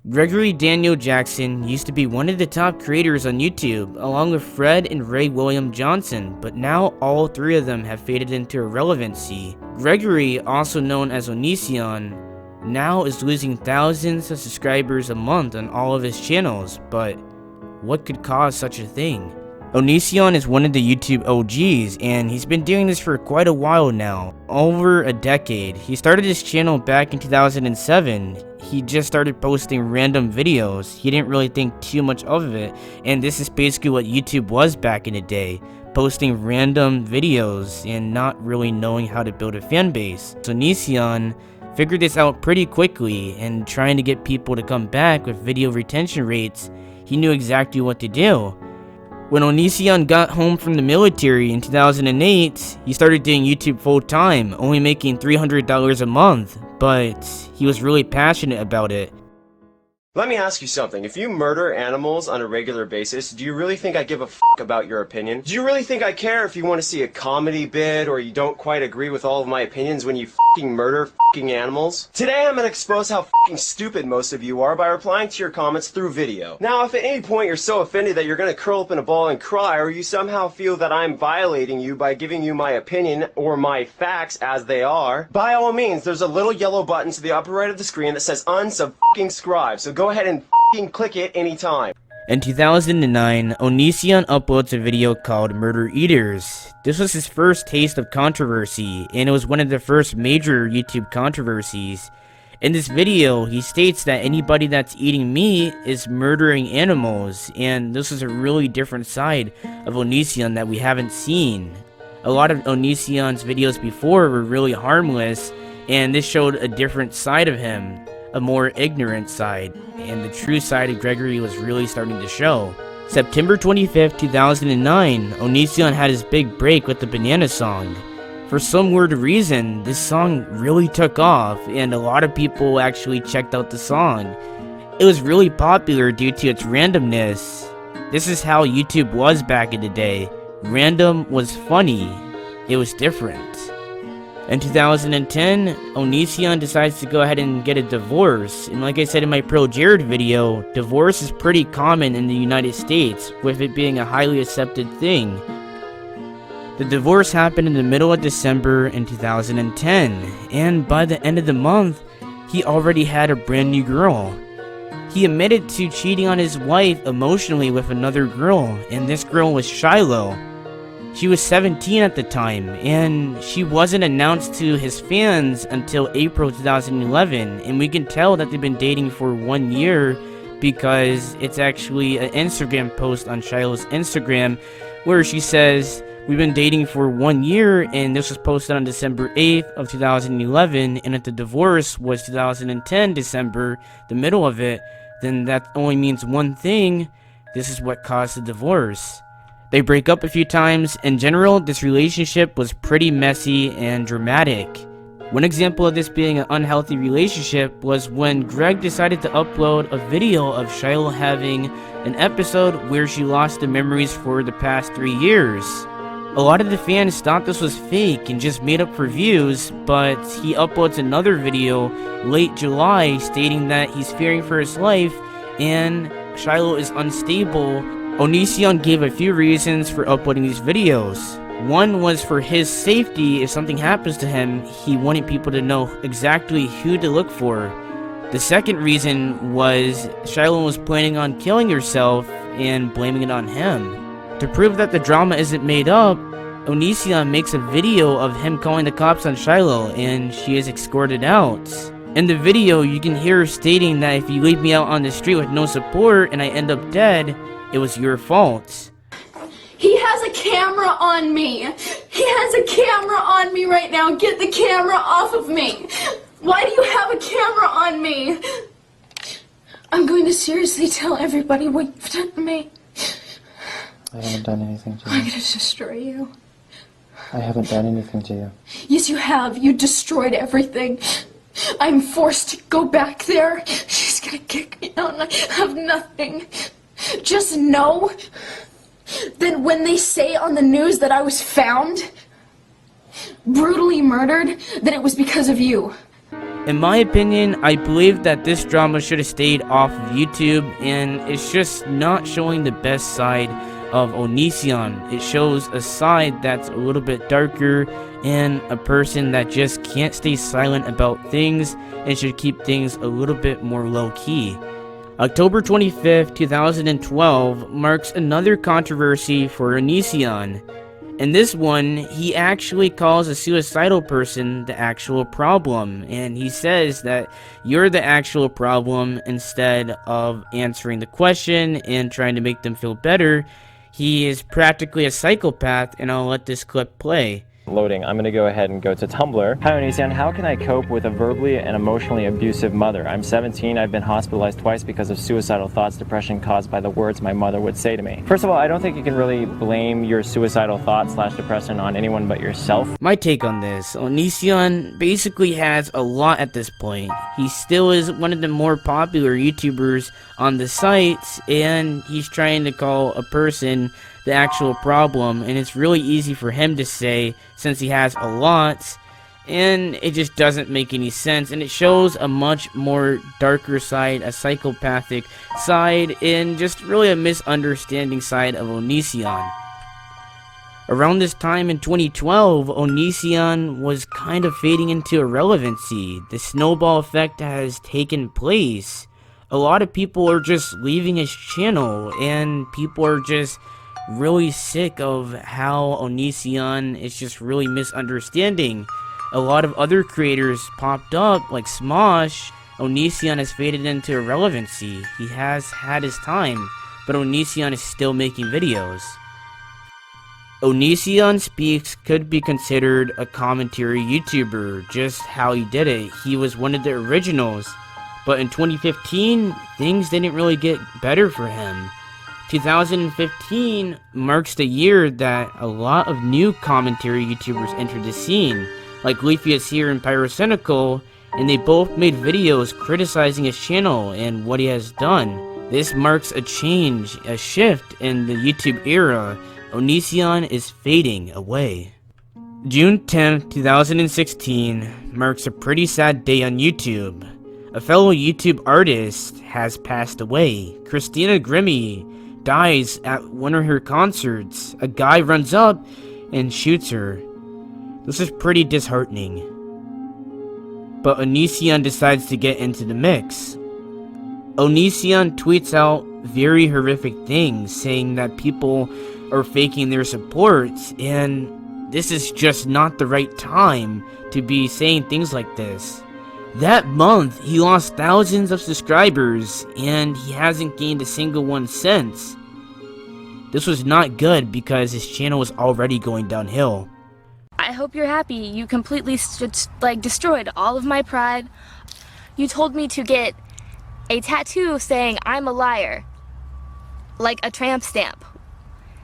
Gregory Daniel Jackson used to be one of the top creators on YouTube, along with Fred and Ray William Johnson, but now all three of them have faded into irrelevancy. Gregory, also known as Onision, now is losing thousands of subscribers a month on all of his channels, but what could cause such a thing? Onision is one of the YouTube OGs, and he's been doing this for quite a while now, over a decade. He started his channel back in 2007. He just started posting random videos. He didn't really think too much of it, and this is basically what YouTube was back in the day, posting random videos and not really knowing how to build a fan base. So Onision figured this out pretty quickly, and trying to get people to come back with video retention rates, he knew exactly what to do. When Onision got home from the military in 2008, he started doing YouTube full-time, only making $300 a month, but he was really passionate about it. Let me ask you something. If you murder animals on a regular basis, do you really think I give a f*** about your opinion? Do you really think I care if you want to see a comedy bit or you don't quite agree with all of my opinions when you f***ing murder f***ing animals? Today I'm going to expose how f***ing stupid most of you are by replying to your comments through video. Now, if at any point you're so offended that you're going to curl up in a ball and cry, or you somehow feel that I'm violating you by giving you my opinion or my facts as they are, by all means, there's a little yellow button to the upper right of the screen that says unsubscribe, so go ahead and f***ing click it anytime. In 2009, Onision uploads a video called Murder Eaters. This was his first taste of controversy, and it was one of the first major YouTube controversies. In this video, he states that anybody that's eating meat is murdering animals, and this is a really different side of Onision that we haven't seen. A lot of Onision's videos before were really harmless, and this showed a different side of him. A more ignorant side, and the true side of Gregory was really starting to show. September 25th, 2009, Onision had his big break with the Banana song. For some weird reason, this song really took off, and a lot of people actually checked out the song. It was really popular due to its randomness. This is how YouTube was back in the day. Random was funny. It was different. In 2010, Onision decides to go ahead and get a divorce, and like I said in my Pro Jared video, divorce is pretty common in the United States, with it being a highly accepted thing. The divorce happened in the middle of December in 2010, and by the end of the month, he already had a brand new girl. He admitted to cheating on his wife emotionally with another girl, and this girl was Shiloh. She was 17 at the time, and she wasn't announced to his fans until April 2011, and we can tell that they've been dating for 1 year because it's actually an Instagram post on Shiloh's Instagram where she says, "We've been dating for 1 year," and this was posted on December 8th of 2011, and if the divorce was 2010 December, the middle of it, then that only means one thing: this is what caused the divorce. They break up a few times. In general, this relationship was pretty messy and dramatic. One example of this being an unhealthy relationship was when Greg decided to upload a video of Shiloh having an episode where she lost the memories for the past 3 years. A lot of the fans thought this was fake and just made up for views, but he uploads another video late July stating that he's fearing for his life and Shiloh is unstable. Onision gave a few reasons for uploading these videos. One was for his safety. If something happens to him, he wanted people to know exactly who to look for. The second reason was Shiloh was planning on killing herself and blaming it on him. To prove that the drama isn't made up, Onision makes a video of him calling the cops on Shiloh, and she is escorted out. In the video, you can hear her stating that if you leave me out on the street with no support and I end up dead, it was your fault. He has a camera on me. He has a camera on me right now. Get the camera off of me. Why do you have a camera on me? I'm going to seriously tell everybody what you've done to me. I haven't done anything to you. I'm going to destroy you. I haven't done anything to you. Yes, you have. You destroyed everything. I'm forced to go back there. She's going to kick me out and I have nothing. Just know that when they say on the news that I was found, brutally murdered, that it was because of you. In my opinion, I believe that this drama should have stayed off of YouTube, and it's just not showing the best side of Onision. It shows a side that's a little bit darker and a person that just can't stay silent about things and should keep things a little bit more low-key. October 25th, 2012 marks another controversy for Onision. In this one, he actually calls a suicidal person the actual problem, and he says that you're the actual problem instead of answering the question and trying to make them feel better. He is practically a psychopath, and I'll let this clip play. Loading. I'm going to go ahead and go to Tumblr. Hi Onision, how can I cope with a verbally and emotionally abusive mother? I'm 17, I've been hospitalized twice because of suicidal thoughts, depression caused by the words my mother would say to me. First of all, I don't think you can really blame your suicidal thoughts / depression on anyone but yourself. My take on this, Onision basically has a lot at this point. He still is one of the more popular YouTubers on the sites, and he's trying to call a person the actual problem, and it's really easy for him to say since he has a lot, and it just doesn't make any sense, and it shows a much more darker side, a psychopathic side, and just really a misunderstanding side of Onision. Around this time in 2012, Onision was kind of fading into irrelevancy. The snowball effect has taken place. A lot of people are just leaving his channel, and people are just really sick of how Onision is just really misunderstanding. A lot of other creators popped up, like Smosh. Onision has faded into irrelevancy. He has had his time, but Onision is still making videos. Onision Speaks could be considered a commentary YouTuber, just how he did it. He was one of the originals, but in 2015, things didn't really get better for him. 2015 marks the year that a lot of new commentary YouTubers entered the scene, like Leafius here and Pyrocynical, and they both made videos criticizing his channel and what he has done. This marks a change, a shift in the YouTube era. Onision is fading away. June 10th, 2016 marks a pretty sad day on YouTube. A fellow YouTube artist has passed away. Christina Grimmie dies at one of her concerts. A guy runs up and shoots her. This is pretty disheartening. But Onision decides to get into the mix. Onision tweets out very horrific things, saying that people are faking their support, and this is just not the right time to be saying things like this. That month, he lost thousands of subscribers, and he hasn't gained a single one since. This was not good because his channel was already going downhill. I hope you're happy. You completely destroyed all of my pride. You told me to get a tattoo saying I'm a liar, like a tramp stamp.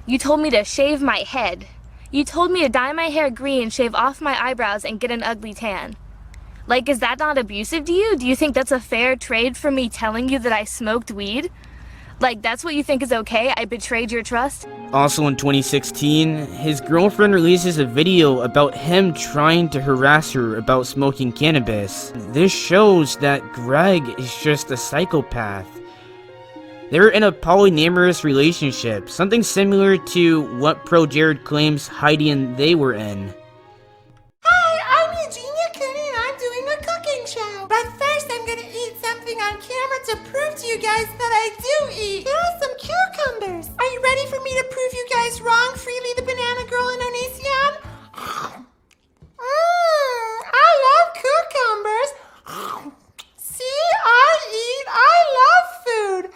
You told me to shave my head. You told me to dye my hair green, shave off my eyebrows, and get an ugly tan. Like, is that not abusive to you? Do you think that's a fair trade for me telling you that I smoked weed? Like, that's what you think is okay? I betrayed your trust? Also in 2016, his girlfriend releases a video about him trying to harass her about smoking cannabis. This shows that Greg is just a psychopath. They're in a polyamorous relationship, something similar to what Pro Jared claims Heidi and they were in. Hi, I'm Eugenia Cooney and I'm doing a cooking show. But first I'm gonna eat something on camera to prove to you guys that I do eat. Here are some cucumbers. Are you ready for me to prove you guys wrong, Freely the Banana Girl in Onision? I love cucumbers. See, I love food.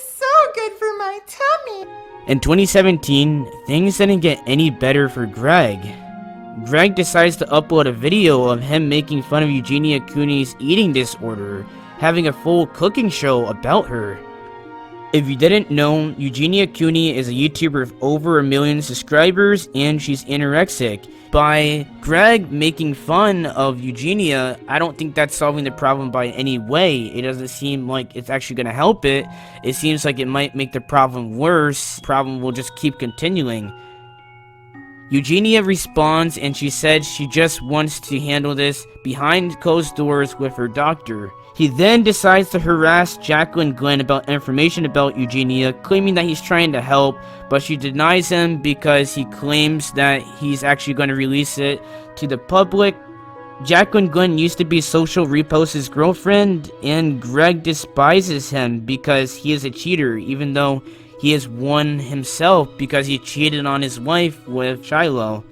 So good for my tummy. In 2017, things didn't get any better for Greg. Greg decides to upload a video of him making fun of Eugenia Cooney's eating disorder, having a full cooking show about her. If you didn't know, Eugenia Cooney is a YouTuber of over 1 million subscribers, and she's anorexic. By Greg making fun of Eugenia, I don't think that's solving the problem by any way. It doesn't seem like it's actually going to help it. It seems like it might make the problem worse. The problem will just keep continuing. Eugenia responds and she said she just wants to handle this behind closed doors with her doctor. He then decides to harass Jacqueline Glenn about information about Eugenia, claiming that he's trying to help, but she denies him because he claims that he's actually going to release it to the public. Jacqueline Glenn used to be Social Repost's girlfriend, and Greg despises him because he is a cheater, even though he is one himself because he cheated on his wife with Shiloh.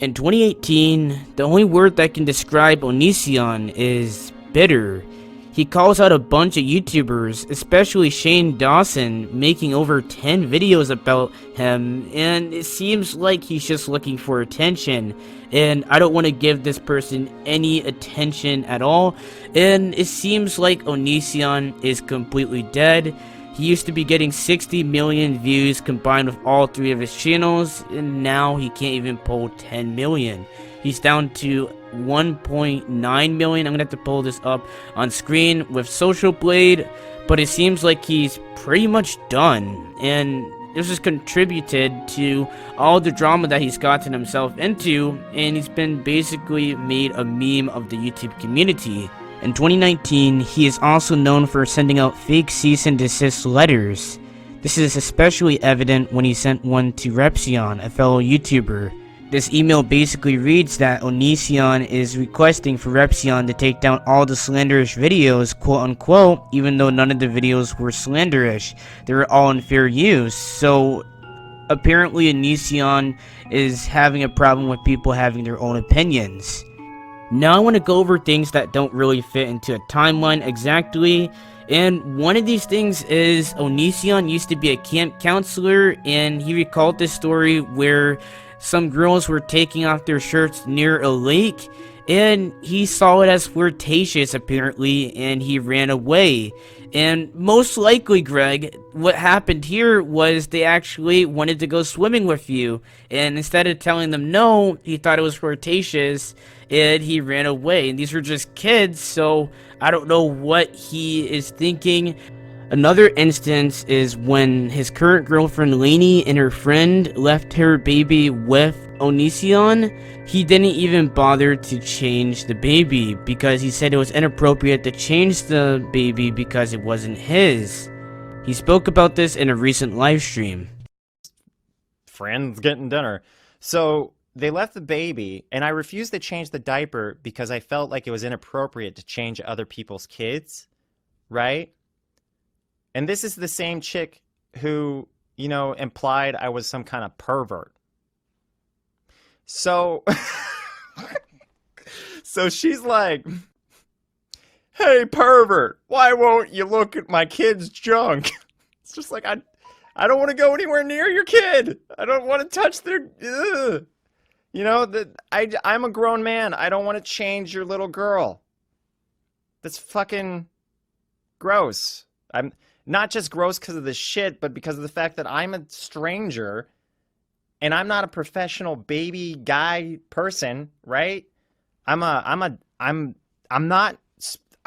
In 2018, the only word that can describe Onision is bitter. He calls out a bunch of YouTubers, especially Shane Dawson, making over 10 videos about him, and it seems like he's just looking for attention, and I don't want to give this person any attention at all, and it seems like Onision is completely dead. He used to be getting 60 million views combined with all 3 of his channels, and now he can't even pull 10 million. He's down to 1.9 million. I'm gonna have to pull this up on screen with Social Blade, but it seems like he's pretty much done, and this has contributed to all the drama that he's gotten himself into, and he's been basically made a meme of the YouTube community. In 2019, he is also known for sending out fake cease and desist letters. This is especially evident when he sent one to Repsion, a fellow YouTuber. This email basically reads that Onision is requesting for Repsion to take down all the slanderous videos, quote unquote, even though none of the videos were slanderous. They were all in fair use. So apparently Onision is having a problem with people having their own opinions. Now I want to go over things that don't really fit into a timeline exactly, and one of these things is Onision used to be a camp counselor, and he recalled this story where some girls were taking off their shirts near a lake, and he saw it as flirtatious apparently, and he ran away. And most likely, Greg, what happened here was they actually wanted to go swimming with you, and instead of telling them no, he thought it was flirtatious, and he ran away. And these were just kids, so I don't know what he is thinking. Another instance is when his current girlfriend Lainey and her friend left her baby with Onision. He didn't even bother to change the baby because he said it was inappropriate to change the baby because it wasn't his. He spoke about this in a recent live stream. Friends getting dinner. So they left the baby, and I refused to change the diaper because I felt like it was inappropriate to change other people's kids, right? And this is the same chick who, you know, implied I was some kind of pervert. So, so she's like, hey, pervert, why won't you look at my kid's junk? It's just like, I don't want to go anywhere near your kid. I don't want to touch their, ugh. You know, I'm a grown man. I don't want to change your little girl. That's fucking gross. I'm not just gross because of the shit, but because of the fact that I'm a stranger and I'm not a professional baby guy person, right? I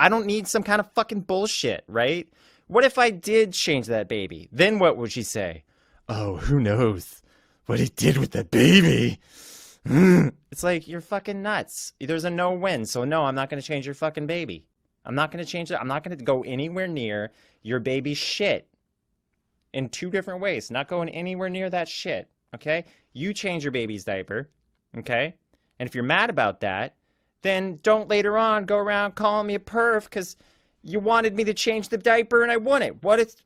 don't need some kind of fucking bullshit, right? What if I did change that baby? Then what would she say? Oh, who knows what he did with that baby? It's like, you're fucking nuts. There's a no-win, so no, I'm not going to change your fucking baby. I'm not going to change it. I'm not going to go anywhere near your baby's shit. In 2 different ways. Not going anywhere near that shit, okay? You change your baby's diaper, okay? And if you're mad about that, then don't later on go around calling me a perv because you wanted me to change the diaper and I want it. What is...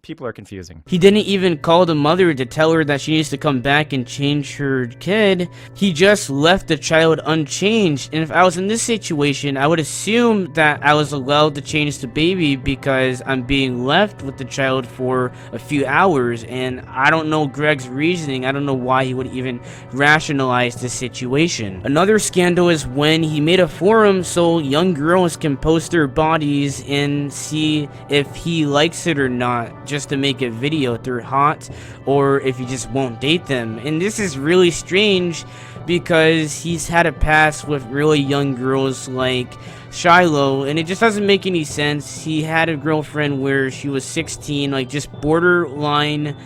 People are confusing. He didn't even call the mother to tell her that she needs to come back and change her kid. He just left the child unchanged. And if I was in this situation, I would assume that I was allowed to change the baby because I'm being left with the child for a few hours. And I don't know Greg's reasoning. I don't know why he would even rationalize this situation. Another scandal is when he made a forum so young girls can post their bodies and see if he likes it or not, just to make a video if they're hot or if he just won't date them. And this is really strange because he's had a past with really young girls like Shiloh, and it just doesn't make any sense. He had a girlfriend where she was 16, like just borderline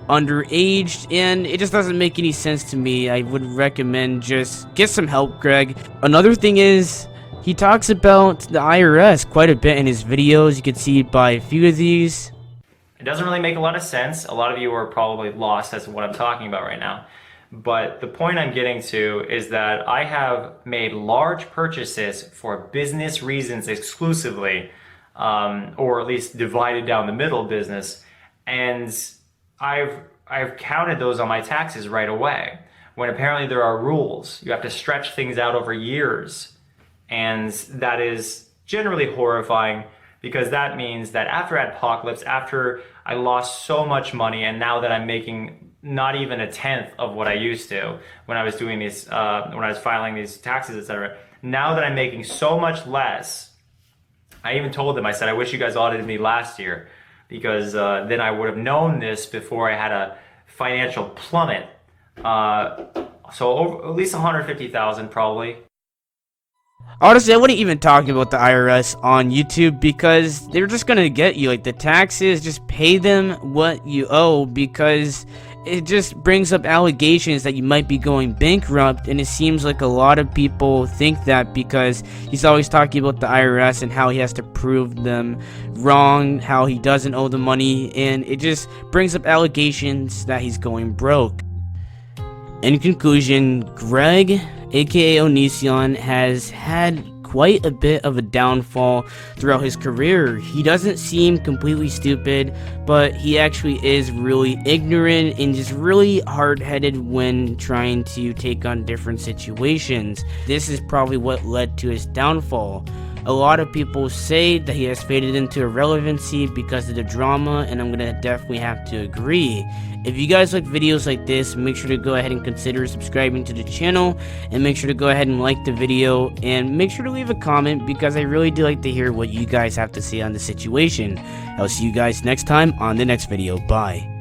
underage, and it just doesn't make any sense to me. I would recommend just get some help, Greg. Another thing is, he talks about the IRS quite a bit in his videos. You can see by a few of these. It doesn't really make a lot of sense. A lot of you are probably lost as to what I'm talking about right now. But the point I'm getting to is that I have made large purchases for business reasons exclusively, or at least divided down the middle business, and I've counted those on my taxes right away, when apparently there are rules. You have to stretch things out over years, and that is generally horrifying, because that means that after Apocalypse, after I lost so much money, and now that I'm making not even a tenth of what I used to when I was doing these, when I was filing these taxes, etc. Now that I'm making so much less, I even told them, I said, I wish you guys audited me last year, because then I would have known this before I had a financial plummet. So at least 150,000 probably. Honestly, I wouldn't even talk about the IRS on YouTube, because they're just gonna get you. Like, the taxes, just pay them what you owe, because it just brings up allegations that you might be going bankrupt, and it seems like a lot of people think that, because he's always talking about the IRS and how he has to prove them wrong, how he doesn't owe the money, and it just brings up allegations that he's going broke. In conclusion, Greg, aka Onision, has had quite a bit of a downfall throughout his career. He doesn't seem completely stupid, but he actually is really ignorant and just really hard-headed when trying to take on different situations. This is probably what led to his downfall. A lot of people say that he has faded into irrelevancy because of the drama, and I'm gonna definitely have to agree. If you guys like videos like this, make sure to go ahead and consider subscribing to the channel, and make sure to go ahead and like the video, and make sure to leave a comment, because I really do like to hear what you guys have to say on the situation. I'll see you guys next time on the next video. Bye.